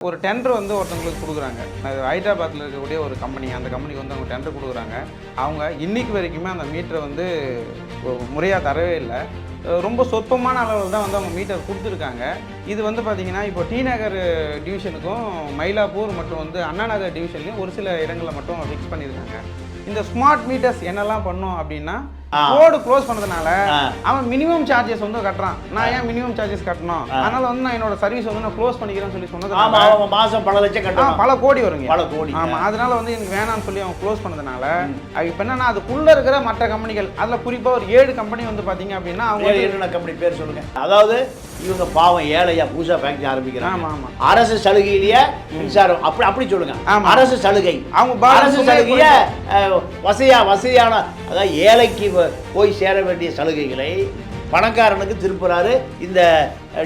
ஒரு டெண்டர் வந்து ஒருத்தவங்களுக்கு கொடுக்குறாங்க. அது ஹைதராபாத்தில் இருக்கக்கூடிய ஒரு கம்பெனி. அந்த கம்பெனிக்கு வந்து அவங்க டெண்டர் கொடுக்குறாங்க. அவங்க இன்னைக்கு வரைக்குமே அந்த மீட்டரை வந்து முறையாக தரவே இல்லை. ரொம்ப சொற்பமான அளவில் தான் வந்து அவங்க மீட்டர் கொடுத்துருக்காங்க. இது வந்து பார்த்திங்கன்னா இப்போ டி நகர் டிவிஷனுக்கும் மயிலாப்பூர் மற்றும் வந்து அண்ணா நகர் டிவிஷன்லையும் ஒரு சில இடங்களில் மட்டும் ஃபிக்ஸ் பண்ணியிருக்காங்க. இந்த ஸ்மார்ட் மீட்டர்ஸ் என்னெல்லாம் பண்ணும் அப்படின்னா, கோடு க்ளோஸ் பண்ணதுனால அவன் மினிமம் சார்ஜஸ் வந்து கட்டுறான். நான் ஏன் மினிமம் சார்ஜஸ் கட்டணும், அதனால வந்து நான் என்னோட சர்வீஸ் வந்து நான் க்ளோஸ் பண்ணிக்கிறேன்னு சொல்லி சொன்னது மாசம் பல லட்சம் கட்டணும், பல கோடி வருங்க, பல கோடி. ஆமா, அதனால வந்து எனக்கு வேணாம்னு சொல்லி அவன் க்ளோஸ் பண்ணதுனால இப்போ என்னன்னா அதுக்குள்ள இருக்கிற மற்ற கம்பெனிகள், அதில் குறிப்பாக ஒரு 7 கம்பெனி வந்து பார்த்தீங்க அப்படின்னா அவங்க என்னென்ன கம்பெனி பேர் சொல்லுங்க. அதாவது இவங்க பாவம் ஏழையா புதுசா ஃபேக்டரி ஆரம்பிக்கிறாங்க. ஆமா ஆமா, அரசு சலுகையிலேயே மின்சாரம் அப்படி சொல்லுங்க. அரசு சலுகை, அவங்க அரசு சலுகைய வசதியான, அதாவது ஏழைக்கு போய் சேர வேண்டிய சலுகைகளை பணக்காரனுக்கு திருப்புறாரு இந்த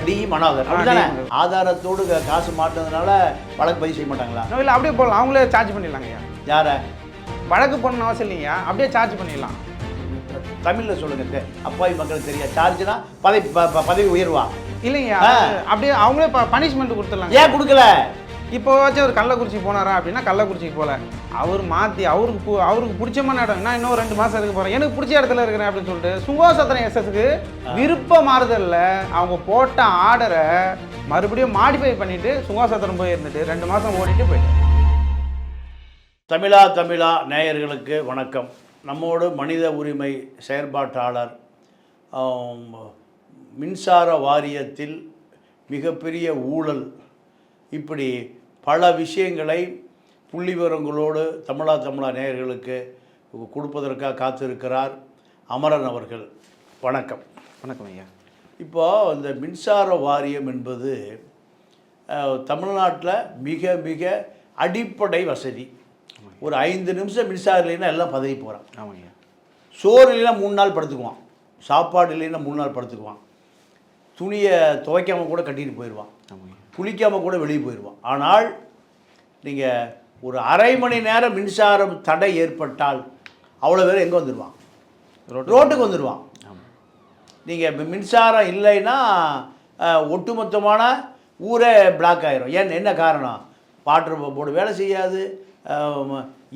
டி மனோகர். அப்படிதானே? ஆதாரத்தோடு காசு மாட்டினதுனால வழக்கு பதிவு செய்ய மாட்டாங்களா? இல்லை, அப்படியே போடலாம், அவங்களே சார்ஜ் பண்ணிடலாங்கய்யா. யார வழக்கு பண்ணணும் அவசியம் இல்லையா, அப்படியே சார்ஜ் பண்ணிடலாம். தமிழ்ல சொல்லுங்க, அப்பாவி மக்களுக்கு தெரியா. சார்ஜ்னா பதவி உயர்வா இல்லைங்க, அப்படியே அவங்களே பனிஷ்மெண்ட் கொடுத்துடலாம். ஏன் கொடுக்கல? இப்போ வச்சு ஒரு கள்ளக்குறிச்சி போனாரா அப்படின்னா கள்ளக்குறிச்சிக்கு போல, அவர் மாற்றி அவருக்கு பிடிச்சமான இடம், நான் இன்னும் 2 மாதம் இருக்க போகிறேன், எனக்கு பிடிச்ச இடத்துல இருக்கிறேன் அப்படின்னு சொல்லிட்டு சுங்கோசத்திரம் எஸ்எஸ்க்கு விருப்ப மாறுதலில் அவங்க போட்ட ஆர்டரை மறுபடியும் மாடிஃபை பண்ணிட்டு சுங்கோசத்திரம் போய் இருந்துட்டு 2 மாதம் ஓடிட்டு போயிட்டேன். தமிழா நேயர்களுக்கு வணக்கம். நம்மோடு மனித உரிமை செயற்பாட்டாளர், மின்சார வாரியத்தில் மிகப்பெரிய ஊழல், இப்படி பல விஷயங்களை புள்ளிவிவரங்களோடு தமிழா நேயர்களுக்கு கொடுப்பதற்காக காத்திருக்கிறார் அமரன் அவர்கள். வணக்கம். வணக்கம் ஐயா. இப்போது இந்த மின்சார வாரியம் என்பது தமிழ்நாட்டில் மிக மிக அடிப்படை வசதி. ஒரு 5 நிமிஷம் மின்சாரம் இல்லைன்னா எல்லாம் பதவி போகிறான். ஆமாங்க. சோறு இல்லைன்னா 3 நாள் படுத்துக்குவான், சாப்பாடு இல்லைன்னா 3 நாள் படுத்துக்குவான், துணியை துவைக்காமல் கூட கட்டிட்டு போயிடுவான், குளிக்காமல் கூட வெளியே போயிடுவான். ஆனால் நீங்கள் ஒரு அரை மணி நேரம் மின்சாரம் தடை ஏற்பட்டால் அவ்வளோ பேர் எங்கே வந்துடுவான்? ரோட்டுக்கு வந்துடுவான். நீங்கள் மின்சாரம் இல்லைன்னா ஒட்டுமொத்தமான ஊரே பிளாக் ஆகிரும். என்ன காரணம்? வாட்டர் போர்டு வேலை செய்யாது,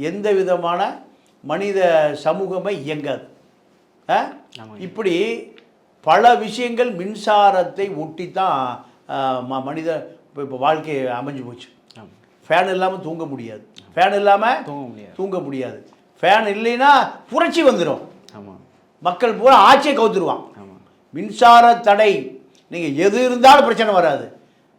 எந்த விதமான மனித சமூகமே இயங்காது. இப்படி பல விஷயங்கள் மின்சாரத்தை ஒட்டித்தான் மனித இப்போ வாழ்க்கை அமைஞ்சு போச்சு. ஃபேன் இல்லாமல் தூங்க முடியாது, ஃபேன் இல்லாமல் தூங்க முடியாது. ஃபேன் இல்லைன்னா புரட்சி வந்துடும், மக்கள் பூரா ஆட்சியை கவுத்துருவான். மின்சார தடை, நீங்கள் எது இருந்தாலும் பிரச்சனை வராது.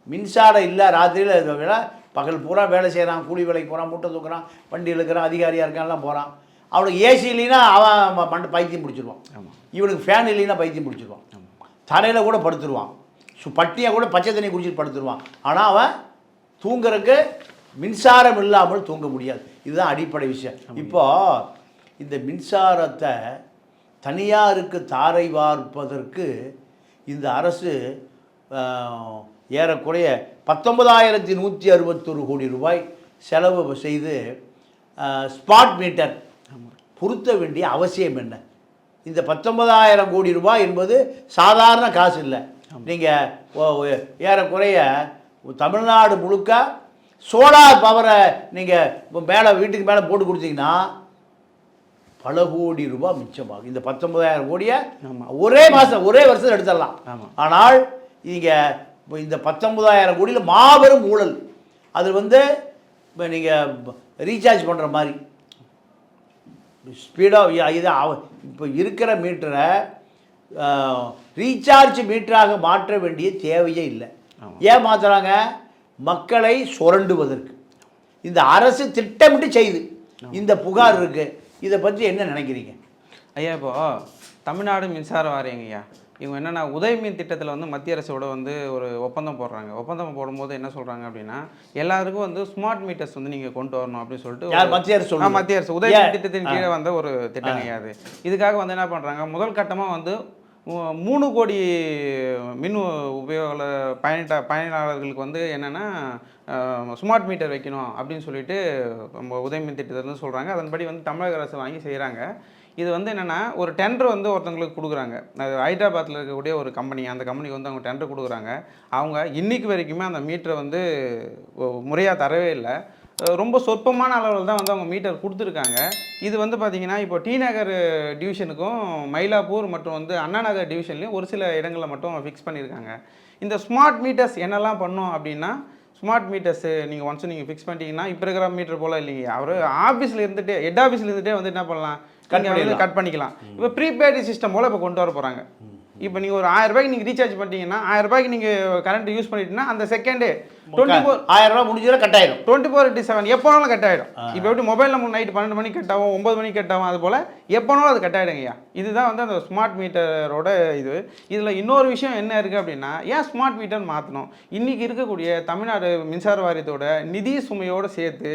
மின்சாரம் இல்லை, ராத்திரியில் பகல் பூரா வேலை செய்கிறான், கூலி வேலைக்கு போகிறான், மூட்டை தூக்குறான், வண்டி இழுக்கிறான், அதிகாரியாக இருக்கான்லாம் போகிறான். அவனுக்கு ஏசி இல்லைன்னா அவன் பைத்தியம் பிடிச்சிருவான். இவனுக்கு ஃபேன் இல்லைன்னா பைத்தியம் பிடிச்சிருவான், தரையில் கூட படுத்துருவான், பட்டியாக கூட பச்சை தண்ணி குடிச்சிட்டு படுத்துருவான். ஆனால் அவன் தூங்குறதுக்கு மின்சாரம் இல்லாமல் தூங்க முடியாது. இதுதான் அடிப்படை விஷயம். இப்போது இந்த மின்சாரத்தை தனியாருக்கு தாரை வார்ப்பதற்கு இந்த அரசு ஏறக்குறைய 19,161 கோடி ரூபாய் செலவு செய்து ஸ்மார்ட் மீட்டர் பொருத்த வேண்டிய அவசியம் என்ன? இந்த 19,000 கோடி ரூபாய் என்பது சாதாரண காசு இல்லை. நீங்கள் ஏறக்குறைய தமிழ்நாடு முழுக்க சோலார் பவரை நீங்கள் மேலே வீட்டுக்கு மேலே போட்டு கொடுத்தீங்கன்னா பல கோடி ரூபாய் மிச்சமாகும். இந்த 19,000 கோடியை ஒரே மாதம் ஒரே வருஷத்தில் எடுத்துடலாம். ஆனால் நீங்கள் இந்த 19,000 கோடியில் மாபெரும் ஊழல். அது வந்து இப்போ நீங்கள் ரீசார்ஜ் பண்ணுற மாதிரி ஸ்பீடாக இது இப்போ இருக்கிற மீட்டரை ரீசார்ஜ் மீட்டராக மாற்ற வேண்டிய தேவையே இல்லை. ஏன் மாற்றுறாங்க? மக்களை சுரண்டுவதற்கு இந்த அரசு திட்டமிட்டு செய்து இந்த புகார் இருக்குது. இதை பற்றி என்ன நினைக்கிறீங்க ஐயா? இப்போது தமிழ்நாடு மின்சார வாரியங்கய்யா, இவங்க என்னென்னா உதயமின் திட்டத்தில் வந்து மத்திய அரசோட வந்து ஒரு ஒப்பந்தம் போடுறாங்க. ஒப்பந்தம் போடும்போது என்ன சொல்கிறாங்க அப்படின்னா, எல்லாருக்கும் வந்து ஸ்மார்ட் மீட்டர்ஸ் வந்து நீங்கள் கொண்டு வரணும் அப்படின்னு சொல்லிட்டு மத்திய அரசு உதயமின் திட்டத்தின் கீழே வந்த ஒரு திட்டம் கிடையாது. இதுக்காக வந்து என்ன பண்ணுறாங்க, முதல் கட்டமாக வந்து 3 கோடி மின் உபயோக பயனாளர்களுக்கு வந்து என்னென்னா ஸ்மார்ட் மீட்டர் வைக்கணும் அப்படின்னு சொல்லிட்டு நம்ம உதயமின் திட்டத்திலேருந்து சொல்கிறாங்க. அதன்படி வந்து தமிழக அரசு வாங்கி செய்கிறாங்க. இது வந்து என்னென்னா ஒரு டெண்டர் வந்து ஒருத்தவங்களுக்கு கொடுக்குறாங்க. அது ஹைதராபாத்தில் இருக்கக்கூடிய ஒரு கம்பெனி, அந்த கம்பெனிக்கு வந்து அவங்க டெண்டர் கொடுக்குறாங்க. அவங்க இன்றைக்கி வரைக்குமே அந்த மீட்டரை வந்து முறையாக தரவே இல்லை. ரொம்ப சொற்பமான அளவில் தான் வந்து அவங்க மீட்டர் கொடுத்துருக்காங்க. இது வந்து பார்த்திங்கன்னா இப்போ டி நகர் டிவிஷனுக்கும் மயிலாப்பூர் மற்றும் வந்து அண்ணா நகர் டிவிஷன்லேயும் ஒரு சில இடங்களில் மட்டும் ஃபிக்ஸ் பண்ணியிருக்காங்க. இந்த ஸ்மார்ட் மீட்டர்ஸ் என்னெல்லாம் பண்ணும் அப்படின்னா, ஸ்மார்ட் மீட்டர்ஸு நீங்கள் ஒன்ஸ் நீங்கள் ஃபிக்ஸ் பண்ணிட்டீங்கன்னா இப்போ இருக்கிற மீட்டர் போல் இல்லைங்க. அவர் ஆஃபீஸில் இருந்துகிட்டே ஹெட் ஆஃபீஸில் இருந்துகிட்டே வந்து என்ன பண்ணலாம், கட் பண்ணிக்கலாம். இப்போ ப்ரீபெய்டு சிஸ்டம் போல் இப்போ கொண்டு வர போகிறாங்க. இப்போ நீங்கள் ஒரு 1000 ரூபாய்க்கு நீங்கள் ரீசார்ஜ் பண்ணிட்டீங்கன்னா 1000 ரூபாய்க்கு நீங்கள் கரண்ட் யூஸ் பண்ணிட்டீங்கன்னா அந்த செகண்டே 1000 ரூபா முடிஞ்சதுல கட் ஆயிடும். 24/7 எப்போனாலும் கட் ஆகிடும். இப்போ எப்படி மொபைல் நம்ம நைட்டு 12 மணிக்கு கட் ஆகும், 9 மணிக்கு கட் ஆகும், அது போல் எப்போனாலும் அது கட் ஆகிடுங்கய்யா. இதுதான் வந்து அந்த ஸ்மார்ட் மீட்டரோட இது. இதில் இன்னொரு விஷயம் என்ன இருக்குது அப்படின்னா, ஏன் ஸ்மார்ட் மீட்டர் மாற்றணும்? இன்றைக்கி இருக்கக்கூடிய தமிழ்நாடு மின்சார வாரியத்தோட நிதி சுமையோடு சேர்த்து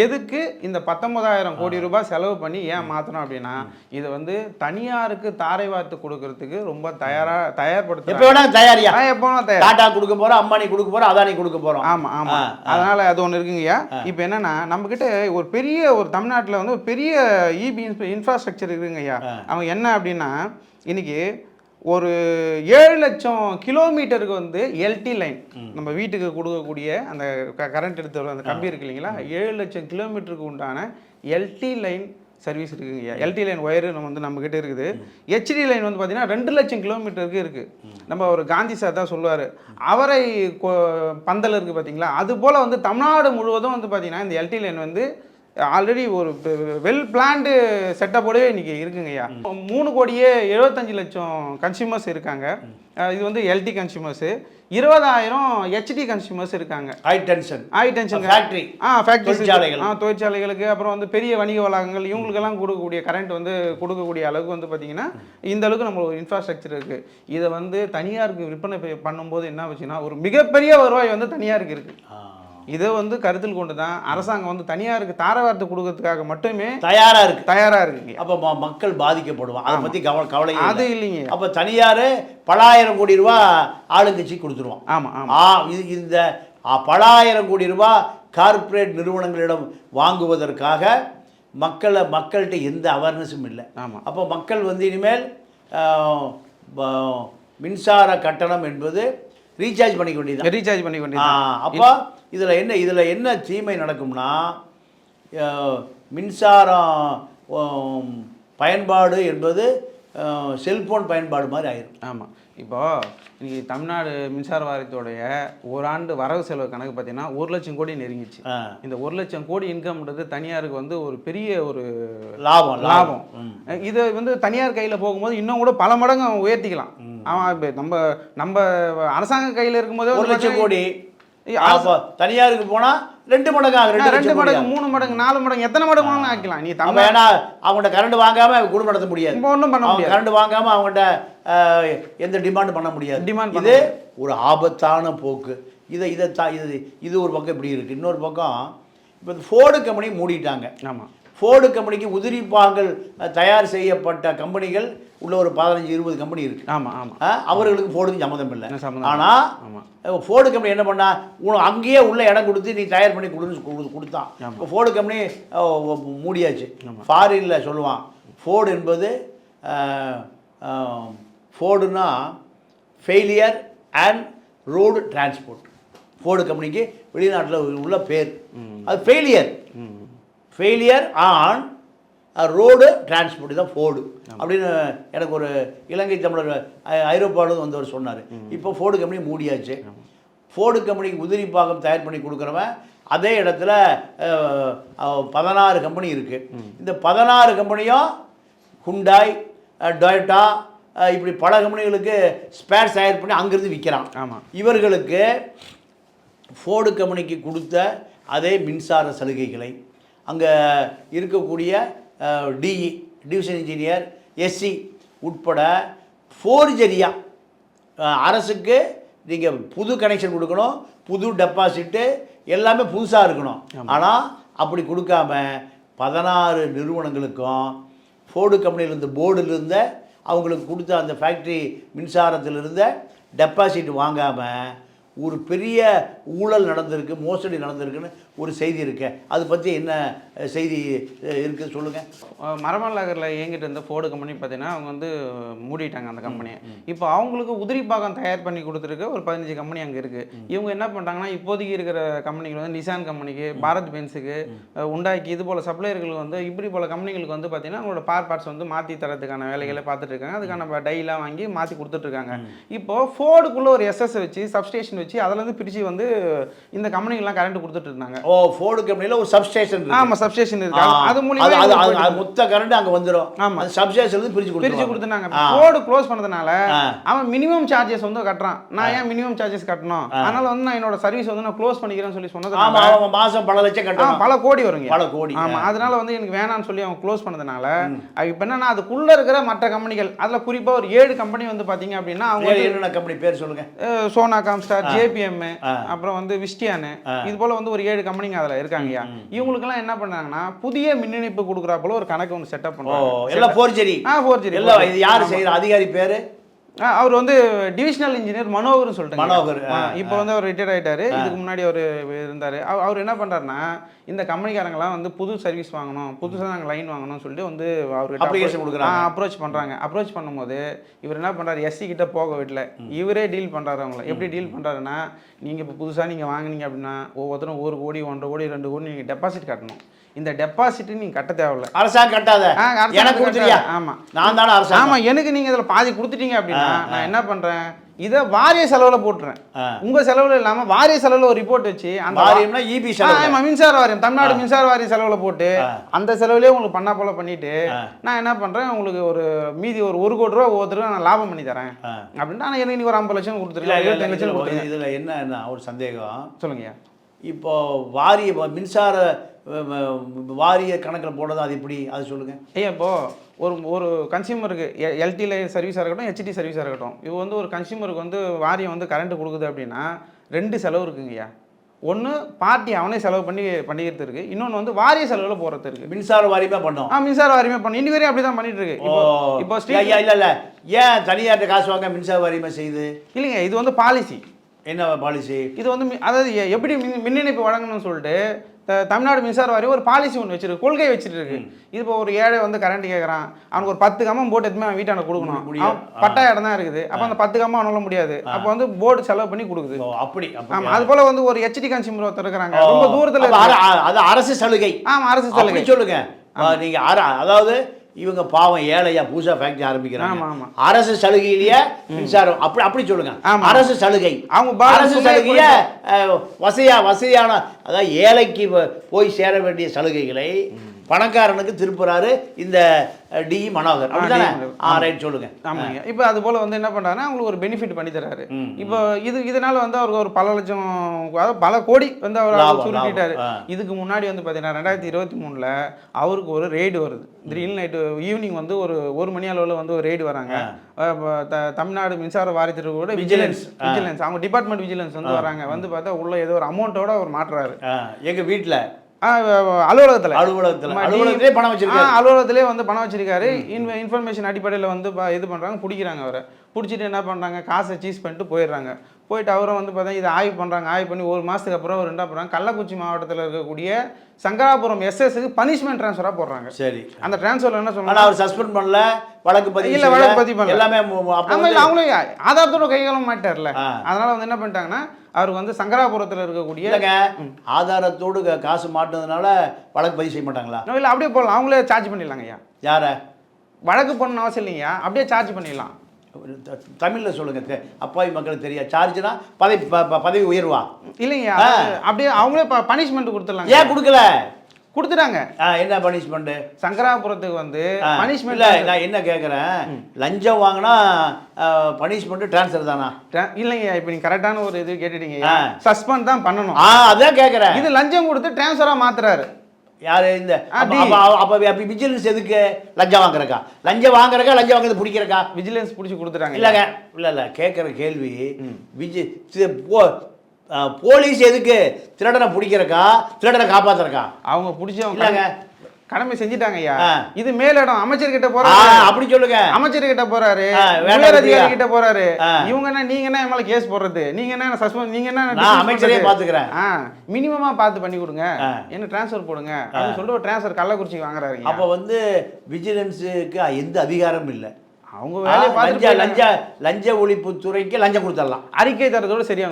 எதுக்கு இந்த 19,000 கோடி ரூபாய் செலவு பண்ணி ஏன் மாற்றணும் அப்படின்னா, இதை வந்து தனியாருக்கு தாரை வார்த்து கொடுக்கறதுக்கு ரொம்ப தயார்படுத்த எப்போ வேணாலும் தயாரியா, எப்போ தயார். டாடா கொடுக்க போகிறோம், அம்பானி கொடுக்க போகிறோம், அதானி கொடுக்க போகிறோம். ஆமாம் ஆமாம். அதனால் அது ஒன்று இருக்குங்கய்யா. இப்போ என்னென்னா நம்மக்கிட்ட ஒரு பெரிய ஒரு தமிழ்நாட்டில் வந்து ஒரு பெரிய இபி இன்ஃப்ராஸ்ட்ரக்சர் இருக்குங்கய்யா. அவங்க என்ன அப்படின்னா இன்றைக்கி ஒரு 7 லட்சம் கிலோமீட்டருக்கு வந்து எல்டி லைன் நம்ம வீட்டுக்கு கொடுக்கக்கூடிய அந்த கரண்ட் எடுத்து அந்த கம்பி இருக்கு இல்லைங்களா, 7 லட்சம் கிலோமீட்டருக்கு உண்டான எல்டி லைன் சர்வீஸ் இருக்குங்க. எல்டி லைன் ஒயரு நம்மக்கிட்ட இருக்குது. ஹெச்டி லைன் வந்து பார்த்தீங்கன்னா 2 லட்சம் கிலோமீட்டருக்கு இருக்குது. நம்ம ஒரு காந்தி சார் தான் சொல்லுவார், அவரை பந்தல் இருக்குது பார்த்தீங்களா, அது போல் வந்து தமிழ்நாடு முழுவதும் வந்து பார்த்தீங்கன்னா இந்த எல்டி லைன் வந்து ஆல்ரெடி ஒரு வெல் பிளான்டு செட்டப்போடவே இன்றைக்கி இருக்குங்கய்யா. 3,75,00,000 கன்சியூமர்ஸ் இருக்காங்க. இது வந்து எல்டி கன்சியூமர்ஸு. 20,000 ஹெச்டி கன்சியூமர்ஸ் இருக்காங்க. ஹை டென்ஷன் ஃபேக்ட்ரி தொழிற்சாலைகளுக்கு, அப்புறம் வந்து பெரிய வணிக வளாகங்கள், இவங்களுக்கெல்லாம் கொடுக்கக்கூடிய கரண்ட் வந்து கொடுக்கக்கூடிய அளவுக்கு வந்து பார்த்திங்கன்னா இந்த அளவுக்கு நம்ம ஒரு இன்ஃப்ராஸ்ட்ரக்சர் இருக்குது. இதை வந்து தனியாருக்கு விற்பனை பண்ணும்போது என்ன வச்சுன்னா ஒரு மிகப்பெரிய வருவாய் வந்து தனியாருக்கு இருக்குது. இதை வந்து கருத்தில் கொண்டு தான் அரசாங்கம் வந்து தனியாருக்கு தாரவார்த்தை கொடுக்கறதுக்காக மட்டுமே தயாராக இருக்குங்க. அப்போ மக்கள் பாதிக்கப்படுவான், அதை பற்றி கவலை அது இல்லைங்க. அப்போ தனியார் பலாயிரம் கோடி ரூபா ஆளுங்கட்சி கொடுத்துருவான். ஆமாம். இந்த பலாயிரம் கோடி ரூபா கார்ப்பரேட் நிறுவனங்களிடம் வாங்குவதற்காக மக்கள்கிட்ட எந்த அவேர்னஸும் இல்லை. ஆமாம். அப்போ மக்கள் வந்து இனிமேல் மின்சார கட்டணம் என்பது ரீசார்ஜ் பண்ணிக்க வேண்டியது. அப்போ இதில் என்ன தீமை நடக்கும்னா, மின்சாரம் பயன்பாடு என்பது செல்ஃபோன் பயன்பாடு மாதிரி ஆயிடும். ஆமாம். இப்போது இன்றைக்கி தமிழ்நாடு மின்சார வாரியத்தோடைய ஓராண்டு வரவு செலவு கணக்கு பார்த்தீங்கன்னா 1 லட்சம் கோடி நெருங்கிச்சு. இந்த 1 லட்சம் கோடி இன்கம்ன்றது தனியாருக்கு வந்து ஒரு பெரிய ஒரு லாபம். இதை வந்து தனியார் கையில் போகும்போது இன்னும் கூட பல மடங்கு உயர்த்திக்கலாம். இப்போ நம்ம அரசாங்க கையில் இருக்கும்போது 1 லட்சம் கோடி, தனியாருக்கு போனால் 2 மடங்கு ஆகும். 2 மடங்கு, 3 மடங்கு, 4 மடங்கு, எத்தனை மடங்கு ஆக்கலாம். நீ ஏன்னா அவங்கள்ட்ட கரண்ட் வாங்காமல் குடும்பம் நடத்த முடியாது. ஒன்றும் பண்ண முடியாது. கரண்ட் வாங்காமல் அவங்கள்ட்ட எந்த டிமாண்ட் பண்ண முடியாது. இது ஒரு ஆபத்தான போக்கு. இது ஒரு பக்கம் இப்படி இருக்குது. இன்னொரு பக்கம் இப்போ ஃபோர்டு கம்பெனி மூடிட்டாங்க. ஆமாம். ஃபோர்டு கம்பெனிக்கு உதிரி பாகங்கள் தயார் செய்யப்பட்ட கம்பெனிகள் உள்ள ஒரு 15-20 கம்பெனி இருக்குது. ஆமாம். அவர்களுக்கு ஃபோர்டுக்கு சம்மந்தம் இல்லை. ஆனால் ஃபோர்டு கம்பெனி என்ன பண்ணா, அங்கேயே உள்ள இடம் கொடுத்து நீ தயார் பண்ணி கொடுத்தான். இப்போ ஃபோர்டு கம்பெனி மூடியாச்சு. ஃபாரினில் சொல்லுவான், ஃபோர்டு என்பது ஃபோர்டுனா failure and road transport. Ford கம்பெனிக்கு வெளிநாட்டில் உள்ள பேர். அது ஃபெயிலியர் ஆன் ரோடு டிரான்ஸ்போர்ட் தான் ஃபோர்டு அப்படின்னு எனக்கு ஒரு இலங்கை தமிழர் ஐரோப்பாவில் வந்தவர் சொன்னார். இப்போ ஃபோர்டு கம்பெனி மூடியாச்சு. ஃபோர்டு கம்பெனிக்கு உதிரி பாகம் தயார் பண்ணி கொடுக்குறவன் அதே இடத்துல 16 கம்பெனி இருக்குது. இந்த 16 கம்பெனியும் ஹுண்டாய், டொயோட்டா, இப்படி பல கம்பெனிகளுக்கு ஸ்பேர்ஸ் தயார் பண்ணி அங்கேருந்து விற்கிறான். இவர்களுக்கு ஃபோர்டு கம்பெனிக்கு கொடுத்த அதே மின்சார சலுகைகளை அங்கே இருக்கக்கூடிய டிஇ, டிவிஷன் இன்ஜினியர், எஸ்சி உட்பட ஃபோர்ஜரியாக அரசுக்கு நீங்கள் புது கனெக்ஷன் கொடுக்கணும், புது டெபாசிட்டு எல்லாமே புதுசாக இருக்கணும். ஆனால் அப்படி கொடுக்காம 16 நிறுவனங்களுக்கும் ஃபோர்டு கம்பெனியிலிருந்து போர்டிலிருந்த அவங்களுக்கு கொடுத்த அந்த ஃபேக்ட்ரி மின்சாரத்திலிருந்த டெபாசிட் வாங்காமல் ஒரு பெரிய ஊழல் நடந்திருக்கு, மோசடி நடந்திருக்குன்னு ஒரு செய்தி இருக்கு. அதை பற்றி என்ன செய்தி இருக்குது சொல்லுங்கள். மரமல் நகரில் இயங்கிட்டு இருந்த ஃபோர்டு கம்பெனி பார்த்தீங்கன்னா அவங்க வந்து மூடிட்டாங்க அந்த கம்பெனியை. இப்போ அவங்களுக்கு உதிரி பாகம் தயார் பண்ணி கொடுத்துருக்கு ஒரு 15 கம்பெனி அங்கே இருக்குது. இவங்க என்ன பண்ணுறாங்கன்னா இப்போதைக்கு இருக்கிற கம்பெனிகள் வந்து நிசான் கம்பெனிக்கு, பாரத் பென்ஸுக்கு, உண்டாக்கி இது போல் சப்ளையர்களுக்கு வந்து இப்படி போல் கம்பெனிகளுக்கு வந்து பார்த்தீங்கன்னா அவங்களோட பார்ட்ஸ் வந்து மாற்றி தரத்துக்கான வேலைகளை பார்த்துட்டு இருக்காங்க. அதுக்கான டைலாம் வாங்கி மாற்றி கொடுத்துட்ருக்காங்க. இப்போது ஃபோர்டுக்குள்ளே ஒரு எஸ்எஸ் வச்சு சப்ஸ்டேஷன் வச்சு அதிலேருந்து பிரித்து வந்து இந்த கம்பெனிகள்லாம் கரண்ட் கொடுத்துட்டு இருந்தாங்க. ஓ, ஃபோர்டு கம்பெனியில் ஒரு சப்ஸ்டேஷன். ஆமாம், சப்ஸ்டேஷன் இருக்கு. அது மூலியமா மொத்த கரண்ட் அங்கே வந்துடும். ஆமாம், அந்த சப்ஸ்டேஷன் பிரித்து கொடுத்துட்டாங்க. ஃபோர்டு க்ளோஸ் பண்ணதுனால அவன் மினிமம் சார்ஜஸ் வந்து கட்டுறான். நான் ஏன் மினிமம் சார்ஜஸ் கட்டணும்? அதனால வந்து நான் என்னோட சர்வீஸ் வந்து நான் க்ளோஸ் பண்ணிக்கிறேன்னு சொல்லி சொன்னது. மாதம் பல லட்சம் கட்டணும், பல கோடி வருங்க, பல கோடி. ஆமாம், அதனால வந்து எனக்கு வேணான்னு சொல்லி அவன் க்ளோஸ் பண்ணதுனால இப்போ என்னன்னா அதுக்குள்ள இருக்கிற மற்ற கம்பெனிகள் அதில் குறிப்பாக ஒரு 7 கம்பெனி வந்து பார்த்தீங்க அப்படின்னா அவங்க என்னென்ன கம்பெனி பேர் சொல்லுங்க. சோனா காம்ஸ்டார், ஜேபிஎம், அப்புறம் வந்து விஸ்டியானு, இது போல வந்து ஒரு 7 கம்பெனிங்க அதில் இருக்காங்கய்யா. இவங்களுக்கெல்லாம் என்ன பண்ணாங்கன்னா புதிய மின் இணைப்பு கொடுக்குறா போல ஒரு கணக்கு ஒன்று செட்டப் பண்ணுறாங்க. எல்லாம் ஃபோர்ஜரி. எல்லாம் இது யார் செய்கிற அதிகாரி பேர்? அவர் வந்து டிவிஷனல் இன்ஜினியர் மனோகர்னு சொல்லிட்டு. மனோகர் இப்போ வந்து அவர் ரிட்டையர் ஆகிட்டாரு. இதுக்கு முன்னாடி அவர் இருந்தார். அவர் என்ன பண்ணுறாருன்னா இந்த கம்பெனிக்காரங்களாம் வந்து புது சர்வீஸ் வாங்கணும், புதுசாக நாங்கள் லைன் வாங்கணும்னு சொல்லிட்டு வந்து அவர்கிட்ட அப்ளிகேஷன் கொடுக்குறாங்க, அப்ரோச் பண்ணுறாங்க. அப்ரோச் பண்ணும்போது இவர் என்ன பண்ணுறாரு, எஸ்சி கிட்ட போக வீட்டில் இவரே டீல் பண்ணுறாரு. அவங்கள எப்படி டீல் பண்ணுறாருன்னா, நீங்கள் இப்போ புதுசாக நீங்கள் வாங்கினீங்க அப்படின்னா ஒவ்வொருத்தரும் 1 கோடி 1.5 கோடி 2 கோடி நீங்கள் டெபாசிட் கட்டணும். இந்த டெபாசிட் நீங்கள் கட்ட தேவையில்ல, அரசாங்கம் கட்டாத, எனக்கு கொடுத்துறியா? ஆமாம், நான் தானே அரசாங்கம். ஆமாம், எனக்கு நீங்கள் இதில் பாதி கொடுத்துட்டீங்க அப்படின்னா நான் என்ன பண்ணுறேன், இதை வாரிய செலவில் போட்டுறேன். உங்கள் செலவில் இல்லாமல் வாரிய செலவில் ஒரு ரிப்போர்ட் வச்சு அந்த வாரியம்னா இபி செலவு, மின்சார வாரியம், தமிழ்நாடு மின்சார வாரியம் செலவில் போட்டு அந்த செலவுலேயே உங்களுக்கு பண்ணா போல பண்ணிட்டு நான் என்ன பண்ணுறேன், உங்களுக்கு ஒரு மீதி ஒரு 1 கோடி ரூபா ஒவ்வொருத்தரும் நான் லாபம் பண்ணி தரேன் அப்படின்ட்டு நான் எனக்கு ஒரு 50 லட்சம் கொடுத்துருக்கேன், 25 லட்சம் கொடுத்துருக்கேன். இதில் என்ன ஒரு சந்தேகம் சொல்லுங்கய்யா. இப்போ வாரிய மின்சார வாரிய கணக்கில் போடுறது அது எப்படி, அது சொல்லுங்கள். ஐயா, இப்போது ஒரு கன்சியூமருக்கு எல்டி சர்வீஸாக இருக்கட்டும், ஹெச்டி சர்வீஸாக இருக்கட்டும், இது வந்து ஒரு கன்சியூமருக்கு வந்து வாரியம் வந்து கரண்ட் கொடுக்குது அப்படின்னா 2 செலவு இருக்குங்கய்யா. ஒன்று பார்ட்டி அவனே செலவு பண்ணிக்கிறது இருக்குது, இன்னொன்று வந்து வாரிய செலவில் போகிறது இருக்குது. மின்சார வாரியமே பண்ணோம். மின்சார வாரியமே பண்ணோம், இன்னி வரையும் அப்படி தான் பண்ணிட்டு இருக்கு. இப்போ இல்லை ஏன் தனியார்ட்ட காசு வாங்க மின்சார வாரியமே செய்யுது? இல்லைங்க, இது வந்து பாலிசி. என்ன பாலிசி? இது வந்து அதாவது எப்படி மின் இணைப்பு வழங்கணும்னு சொல்லிட்டு தமிழ்நாடு மின்சார வாரியம் ஒரு பாலிசி ஒன்று வச்சிருக்கு, கொள்கை வச்சுட்டு இருக்கு. இது இப்போ ஒரு ஏழை வந்து கரண்ட் கேட்குறான், அவனுக்கு ஒரு 10 கம்பம் போட்டு எடுத்துமே அவன் வீட்டாண்ட கொடுக்கணும், பட்டா இடம் தான் இருக்குது. அப்போ அந்த 10 கம்பம் அவனால முடியாது, அப்போ வந்து போர்டு செலவு பண்ணி கொடுக்குது. அப்படி ஆமாம், அது போல வந்து ஒரு ஹெச்டி கன்சியூமர் ஒருத்தர் இருக்கிறாங்க ரொம்ப தூரத்தில், அது அரசு சலுகை. ஆமாம், அரசு சலுகை சொல்லுங்க நீங்கள். அதாவது இவங்க பாவம் ஏழையா புதுசாக ஃபேக்டரி ஆரம்பிக்கிறாங்க, அரசு சலுகையிலேயே மின்சாரம் அப்படி சொல்லுங்க. அரசு சலுகை, அவங்க அரசு சலுகையை வசதியான அதாவது ஏழைக்கு போய் சேர வேண்டிய சலுகைகளை பணக்காரனுக்கு திருப்புறாரு இந்த டி மனோகர். அப்படிதானே? ரைட், சொல்லுங்க. ஆமாங்க. இப்போ அது போல வந்து என்ன பண்ணுறாருன்னா அவங்களுக்கு ஒரு பெனிஃபிட் பண்ணி தராரு. இப்போ இதனால வந்து அவருக்கு ஒரு பல லட்சம், அதாவது பல கோடி வந்து அவர் சுருட்டிட்டாரு. இதுக்கு முன்னாடி வந்து பார்த்தீங்கன்னா 2023 அவருக்கு ஒரு ரெய்டு வருது. திடீர்னு நைட்டு ஈவினிங் வந்து ஒரு மணி அளவில் வந்து ஒரு ரெய்டு வராங்க. தமிழ்நாடு மின்சார வாரியத்திற்கு கூட விஜிலன்ஸ் அவங்க டிபார்ட்மெண்ட் விஜிலன்ஸ் வந்து வராங்க. வந்து பார்த்தா உள்ள ஏதோ ஒரு அமௌண்ட்டோட அவர் மாட்டுறாரு. எங்கள் வீட்டில் அலுவலகத்திலே பணம் வச்சிருக்காரு. அலுவலகத்திலே வந்து பணம் வச்சிருக்காரு. இன்ஃபர்மேஷன் அடிப்படையில் வந்து இது பண்ணுறாங்க, பிடிக்கிறாங்க. அவரை பிடிச்சிட்டு என்ன பண்ணுறாங்க, காசை சீஸ் பண்ணிட்டு போயிடுறாங்க. போயிட்டு அவரை வந்து பார்த்தா இதை ஆய்வு பண்ணுறாங்க. ஆய்வு பண்ணி 1 மாதத்துக்கு அப்புறம் அவர் என்ன பண்ணுறாங்க, கள்ளக்குறிச்சி மாவட்டத்தில் இருக்கக்கூடிய சங்கராபுரம் எஸ்எஸ்க்கு பனிஷ்மெண்ட் ட்ரான்ஸ்ஃபராக போடுறாங்க. சரி, அந்த ட்ரான்ஸ்ஃபர் என்ன சொல்றாங்க, அவர் சஸ்பெண்ட் பண்ணல, வழக்கு பதிவு இல்லை, வழக்கு பதிவு பண்ணல, எல்லாமே அவங்களே ஆதாரத்தோட கைகாலம் மாட்டார்ல. அதனால வந்து என்ன பண்ணிட்டாங்கன்னா அவருக்கு வந்து சங்கராபுரத்தில் இருக்கக்கூடிய ஆதாரத்தோடு காசு மாட்டினதுனால வழக்கு பதிவு செய்ய மாட்டாங்களா? இல்லை, அப்படியே போடலாம், அவங்களே சார்ஜ் பண்ணிடலாங்க. ஐயா, யாரை வழக்கு பண்ணணும் அவசியம் இல்லையா, அப்படியே சார்ஜ் பண்ணிடலாம். தமிழில் சொல்லுங்க, அப்பாவி மக்களுக்கு தெரியாது. சார்ஜ்னா பதவி உயர்வா? இல்லைங்க, அப்படியே அவங்களே பனிஷ்மெண்ட் கொடுத்துடலாம். ஏன் கொடுக்கல? கொடுத்துட்டாங்க. என்ன பனிஷ்மெண்ட்? சங்கராபுரத்துக்கு வந்து பனிஷ்மெண்ட். நான் என்ன கேட்குறேன், லஞ்சம் வாங்கினா பனிஷ்மெண்ட் ட்ரான்ஸ்ஃபர் தானா? இல்லைங்க, இப்போ நீங்கள் கரெக்டான ஒரு இது கேட்டுட்டீங்க. சஸ்பெண்ட் தான் பண்ணணும். அதான் கேட்குறேன். இது லஞ்சம் கொடுத்து ட்ரான்ஸ்ஃபராக மாத்துறாரு. யாரு இந்த? அப்போ விஜிலன்ஸ் எதுக்கு? லஞ்சம் வாங்குறக்கா? லஞ்சம் வாங்குறக்கா, லஞ்சம் வாங்குறது பிடிக்கிறக்கா? விஜிலன்ஸ் பிடிச்சி கொடுத்துட்டாங்க. இல்லைங்க, இல்லை கேட்குற கேள்வி, போலீஸ் எதுக்கு? திருடனை பிடிக்கிறக்கா, திருடனை காப்பாத்துறக்கா? அவங்க பிடிச்சவங்க இல்லைங்க, கடமை செஞ்சுட்டாங்க ஐயா. இது மேலிடம் அமைச்சர்கிட்ட போறாரு, அப்படி சொல்லுங்க. அமைச்சர்கிட்ட போறாரு, உயர் அதிகாரி கிட்ட போறாரு. இவங்க என்ன, நீங்க என்ன மேல கேஸ் போடுறது, நீங்க என்ன சஸ்பெண்ட், நீங்க என்ன அமைச்சரே பாத்துக்கிறேன், மினிமமா பார்த்து பண்ணி கொடுங்க, என்ன டிரான்ஸ்ஃபர் போடுங்க அப்படின்னு சொல்லிட்டு ஒரு டிரான்ஸ்ஃபர் கள்ளக்குறிச்சி வாங்குறாரு. அப்ப வந்து விஜிலன்ஸுக்கு எந்த அதிகாரமும் இல்லை. அவங்க வேலையை பார்த்து லஞ்ச ஒழிப்பு துறைக்கு லஞ்சம் கொடுத்துடலாம், அறிக்கை தரதோட சரியா.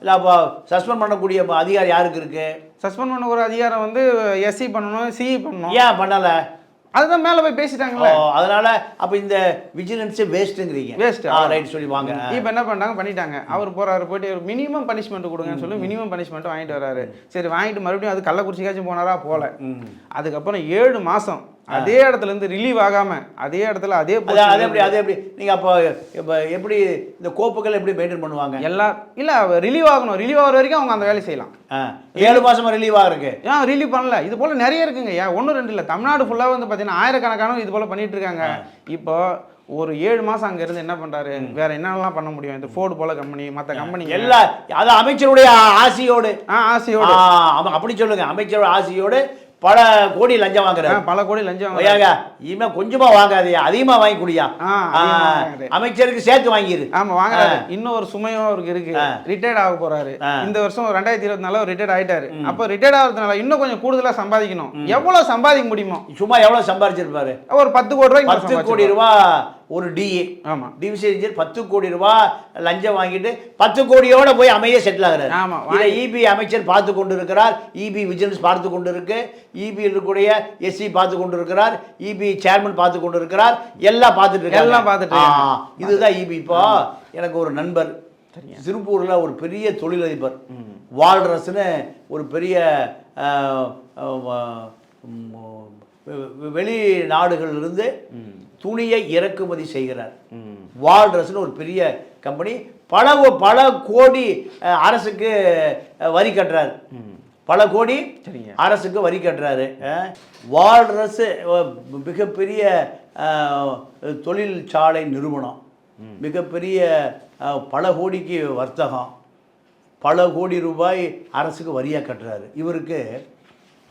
இல்லை அப்போ சஸ்பெண்ட் பண்ணக்கூடிய அதிகாரம் யாருக்கு இருக்கு? சஸ்பெண்ட் பண்ண ஒரு அதிகாரம் வந்து எஸ்சி பண்ணணும், சிஇ பண்ணணும். ஏன் பண்ணலை? அதுதான் மேலே போய் பேசிட்டாங்களே. அதனால அப்போ இந்த விஜிலன்ஸே வேஸ்ட்டுங்கிறீங்க. வேஸ்ட். ரைட் சொல்லி வாங்க. இப்போ என்ன பண்ணாங்க, பண்ணிட்டாங்க. அவர் போறாரு, போயிட்டு ஒரு மினிமம் பனிஷ்மெண்ட் கொடுங்கன்னு சொல்லி மினிமம் பனிஷ்மெண்ட் வாங்கிட்டு வராரு. சரி வாங்கிட்டு மறுபடியும் அது கள்ளக்குறிச்சிக்காச்சும் போனாரா, போல. அதுக்கப்புறம் 7 மாசம் அதே இடத்துல இருந்து ரிலீவ் ஆகாம அதே இடத்துல அதே எப்படி நீங்க அப்போ எப்படி இந்த கோப்புகள் எப்படி மெயின்டைன் பண்ணுவாங்க? எல்லாம் இல்ல ரிலீவ் ஆகணும், ரிலீவ் ஆகிற வரைக்கும் அவங்க அந்த வேலையை செய்யலாம். 7 மாசமா ரிலீவ் ஆகுறதுக்கு ரிலீவ் பண்ணல. இது போல நிறைய இருக்குங்க. 1-2 இல்லை, தமிழ்நாடு ஃபுல்லாக வந்து பார்த்தீங்கன்னா ஆயிரக்கணக்கான இது போல பண்ணிட்டு இருக்காங்க. இப்போ ஒரு 7 மாசம் அங்க இருந்து என்ன பண்றாரு, வேற என்னெல்லாம் பண்ண முடியும்? இந்த ஃபோர்டு போல கம்பெனி, மற்ற கம்பெனி எல்லாம் அது அமைச்சருடைய ஆசையோடு ஆசையோடு அப்படி சொல்லுங்க. அமைச்சரோட ஆசையோடு பல கோடி லஞ்சம் வாங்குறாரு. பல கோடி லஞ்சம் இனிமே கொஞ்சமா வாங்காதே, அதிகமா வாங்கி குடியா. அமைச்சருக்கு சேர்த்து வாங்கிரு. ஆமா வாங்குறாரு. இன்னும் ஒரு சுமையும் அவருக்கு இருக்கு. ரிட்டையர்ட் ஆக போறாரு இந்த வருஷம். 2024 ரிட்டையர்ட் ஆயிட்டாரு. அப்போ ரிட்டையர்ட் ஆகிறதுனால இன்னும் கொஞ்சம் கூடுதலா சம்பாதிக்கணும். எவ்வளவு சம்பாதிக்க முடியுமோ? சும்மா எவ்வளவு சம்பாதிச்சிருப்பாரு? ஒரு 10 கோடி ரூபாய். 10 கோடி ரூபாய் ஒரு டிஏ. ஆமா, டிவிஷன் 10 கோடி ரூபாய் லஞ்சம் வாங்கிட்டு 10 கோடியோட போய் அமைதியா செட்டில் ஆகுறாரு. ஆமா, இபி அமைச்சர் பார்த்து கொண்டு இருக்கிறார், இபி விஜிலன்ஸ் பார்த்து கொண்டு இருக்கு, இபி இருக்கக்கூடிய எஸ்சி பார்த்து கொண்டு இருக்கிறார், இபி சேர்மன் பார்த்து கொண்டு இருக்கிறார், எல்லாம் பார்த்துட்டு இருக்காங்க. இதுதான் இபி. இப்போ எனக்கு ஒரு நண்பர் திருப்பூர்ல ஒரு பெரிய தொழிலதிபர், வால்ரஸ்னு ஒரு பெரிய வெளிநாடுகளிலிருந்து துணியை இறக்குமதி செய்கிறார். வால்ரஸ்னு ஒரு பெரிய கம்பெனி, பல கோடி அரசுக்கு வரி கட்டுறாரு. பல கோடி அரசுக்கு வரி கட்டுறாரு. வால்ரஸ் மிகப்பெரிய தொழிற்சாலை நிறுவனம், மிகப்பெரிய பல கோடிக்கு வர்த்தகம், பல கோடி ரூபாய் அரசுக்கு வரியாக கட்டுறாரு. இவருக்கு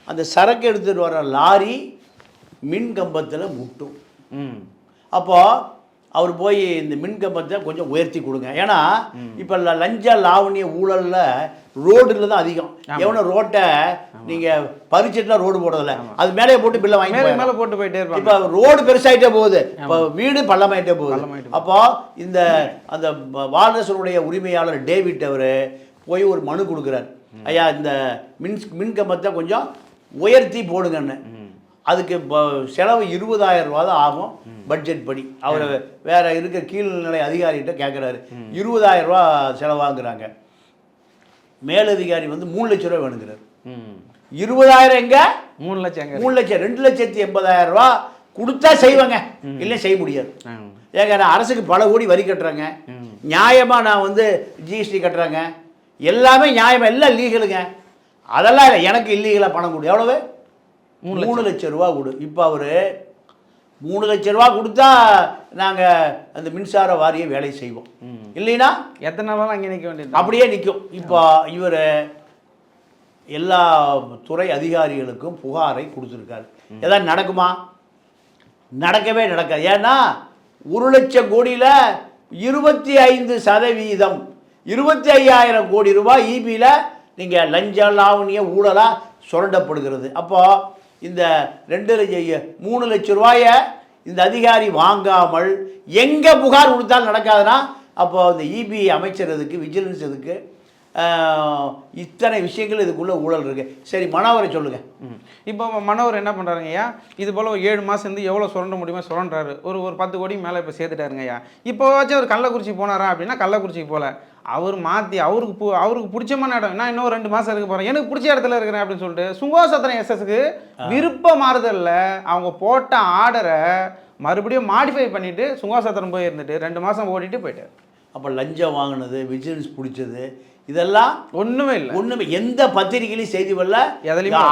அந்த சரக்கு எடுத்துகிட்டு வர லாரி மின் கம்பத்தில் முட்டும். அப்போ அவர் போய் இந்த மின் கம்பத்தை கொஞ்சம் உயர்த்தி கொடுங்க. ஏன்னா இப்போ லஞ்ச லாவணிய ஊழலில் ரோடுல தான் அதிகம். எவனோ ரோட்டை நீங்கள் பறிச்சுட்டுலாம் ரோடு போடுறதில்ல, அது மேலே போட்டு பில்லை வாங்கி மேலே போட்டு போயிட்டே இருப்பாங்க. இப்போ ரோடு பெருசாகிட்டே போகுது, இப்போ வீடு பள்ளமாயிட்டே போகுது. அப்போ இந்த அந்த வால்ரஸனுடைய உரிமையாளர் டேவிட் அவர் போய் ஒரு மனு கொடுக்குறார். ஐயா இந்த மின் கம்பத்தை கொஞ்சம் உயர்த்தி போடுங்கன்னு. அதுக்கு செலவு 20,000 ரூபா தான் ஆகும் பட்ஜெட் படி. அவர் வேற இருக்க கீழ்நிலை அதிகாரிகிட்ட கேட்குறாரு, 20,000 ரூபா செலவாங்குறாங்க. மேலதிகாரி வந்து 3 லட்ச ரூபா வேணுங்கிறார். 20,000 எங்க? 3 லட்சம். 3 லட்சம் 2,80,000 ரூபா கொடுத்தா செய்வாங்க, இல்லை செய்ய முடியாது. ஏங்க நான் அரசுக்கு பல கோடி வரி கட்டுறாங்க, நியாயமாக நான் வந்து ஜிஎஸ்டி கட்டுறாங்க, எல்லாமே நியாயமாக, எல்லாம் லீகலுங்க. அதெல்லாம் இல்லை, எனக்கு இல்லீகலாக பணம் கொடு. எவ்வளவு? 3 லட்சம் ரூபா கொடு. இப்போ அவர் 3 லட்சம் ரூபா கொடுத்தா நாங்கள் அந்த மின்சார வாரியம் வேலை செய்வோம், இல்லைன்னா எத்தனை நாளும் அங்கே நிற்க வேண்டியது, அப்படியே நிற்கும். இப்போ இவர் எல்லா துறை அதிகாரிகளுக்கும் புகாரை கொடுத்துருக்காரு. ஏதாவது நடக்குமா? நடக்கவே நடக்காது. ஏன்னா 1 லட்சம் கோடியில் 25% 25,000 கோடி ரூபாய் இபியில் நீங்கள் லஞ்ச லாவணிய ஊழலாக சுரண்டப்படுகிறது. அப்போது இந்த 3 லட்சம் ரூபாயை இந்த அதிகாரி வாங்காமல் எங்கே புகார் கொடுத்தாலும் நடக்காதுன்னா, அப்போ இந்த இபி அமைச்சர் எதுக்கு, விஜிலன்ஸ் எதுக்கு, இத்தனை விஷயங்கள் இதுக்குள்ளே ஊழல் இருக்குது. சரி மனோகரை சொல்லுங்கள். இப்போ மனோகர் என்ன பண்ணுறாருங்க ஐயா, இது போல் ஒரு 7 மாதம் இருந்து எவ்வளோ சுரண்ட முடியுமோ சுரண்டாரு. ஒரு 10 கோடி மேலே இப்போ சேர்த்துட்டாருங்க ஐயா. இப்போவாச்சும் அவர் கள்ளக்குறிச்சி போனாரா அப்படின்னா கள்ளக்குறிச்சிக்கு போகல. அவர் மாற்றி அவருக்கு பிடிச்சமான இடம், நான் இன்னும் 2 மாதம் இருக்க போகிறேன், எனக்கு பிடிச்ச இடத்துல இருக்கிறேன் அப்படின்னு சொல்லிட்டு சுங்கோசத்திரம் எஸ்எஸ்க்கு விருப்ப மாறுதலில் அவங்க போட்ட ஆர்டரை மறுபடியும் மாடிஃபை பண்ணிவிட்டு சுங்கோசத்திரம் போய் இருந்துட்டு 2 மாதம் ஓடிட்டு போயிட்டார். அப்போ லஞ்சம் வாங்கினது, விஜிலன்ஸ் பிடிச்சது, இதெல்லாம் ஒன்றுமே இல்லை. எந்த பத்திரிகையிலையும் செய்தி வரல. எதுலையும்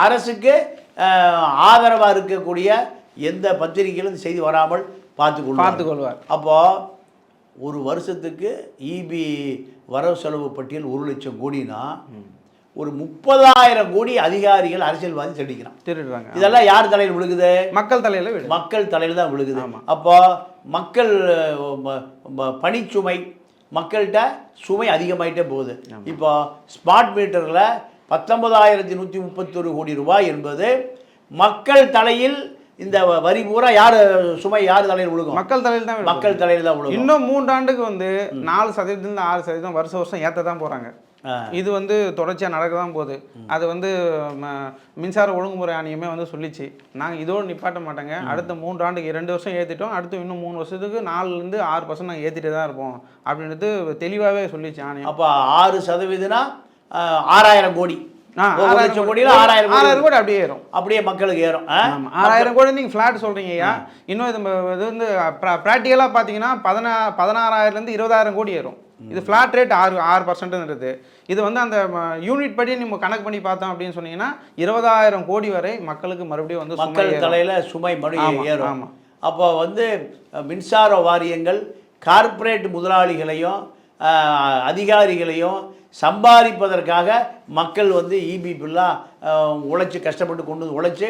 அரசுக்கு ஆதரவாக இருக்கக்கூடிய எந்த பத்திரிகையிலும் செய்தி வராமல் பார்த்துக்கொள்வார். அப்போது ஒரு வருஷத்துக்கு இபி வரவு செலவு பட்டியல் 1 லட்சம் கோடினா ஒரு 30,000 கோடி அதிகாரிகள் அரசியல்வாதி திருடிக்கிறான். திருடுறாங்க. இதெல்லாம் யார் தலையில் விழுகுது? மக்கள் தலையில் விழுது. மக்கள் தலையில் தான் விழுகுது. அப்போ மக்கள் பணிச்சுமை, மக்கள்கிட்ட சுமை அதிகமாயிட்டே போகுது. இப்போ ஸ்மார்ட் மீட்டரில் 19,131 கோடி ரூபாய் என்பது மக்கள் தலையில், இந்த வரி பூரா யார் சுமை யார் தலையில் விழுகும்? மக்கள் தலையில் தான். மக்கள் தலையில் தான் விழுகும். இன்னும் 3 ஆண்டுக்கு வந்து 4% 6% வருஷம் ஏற்ற தான் போகிறாங்க. இது வந்து தொடர்ச்சியாக நடக்க தான் போகுது. அது வந்து மின்சார ஒழுங்குமுறை ஆணையமே வந்து சொல்லிச்சு, நாங்கள் இதோடு நிப்பாட்ட மாட்டோங்க, அடுத்த 3 ஆண்டுக்கு 2 வருஷம் ஏற்றிட்டோம், அடுத்து இன்னும் 3 வருஷத்துக்கு 4% 6% நாங்கள் ஏற்றிட்டு தான் இருப்போம் அப்படின்றது தெளிவாகவே சொல்லிச்சு ஆணையம். அப்போ 6%னா 6,000 கோடி, 1,00,000 கோடியில் 6,000 கோடி அப்படியே ஏறும். அப்படியே மக்களுக்கு ஏறும். 6,000 கோடி நீங்கள் ஃப்ளாட் சொல்கிறீங்க ஐயா. இன்னும் இது வந்து ப்ராக்டிக்கலாக பார்த்தீங்கன்னா 16,000லேருந்து 20,000 கோடி ஏறும். இது ஃப்ளாட் ரேட் 6%ன்றது. இது வந்து அந்த யூனிட் படி நம்ம கணக்கு பண்ணி பார்த்தோம் அப்படின்னு சொன்னீங்கன்னா 20,000 கோடி வரை மக்களுக்கு மறுபடியும் வந்து மக்கள் தலையில் சுமை மறுபடியும் ஏறும். அப்போ வந்து மின்சார வாரியங்கள் கார்ப்பரேட் முதலாளிகளையும் அதிகாரிகளையும் சம்பாதிப்பதற்காக மக்கள் வந்து இபி பில்லாக உழைச்சி கஷ்டப்பட்டு கொண்டு வந்து உழைச்சி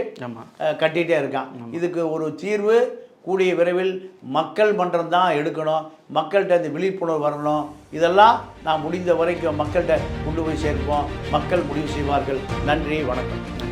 கட்டிகிட்டே இருக்கான். இதுக்கு ஒரு தீர்வு கூடிய விரைவில் மக்கள் மன்றம் தான் எடுக்கணும். மக்கள்கிட்ட இந்த விழிப்புணர்வு வரணும். இதெல்லாம் நான் முடிந்த வரைக்கும் மக்கள்கிட்ட கொண்டு போய் சேர்ப்போம். மக்கள் முடிவு செய்வார்கள். நன்றி, வணக்கம்.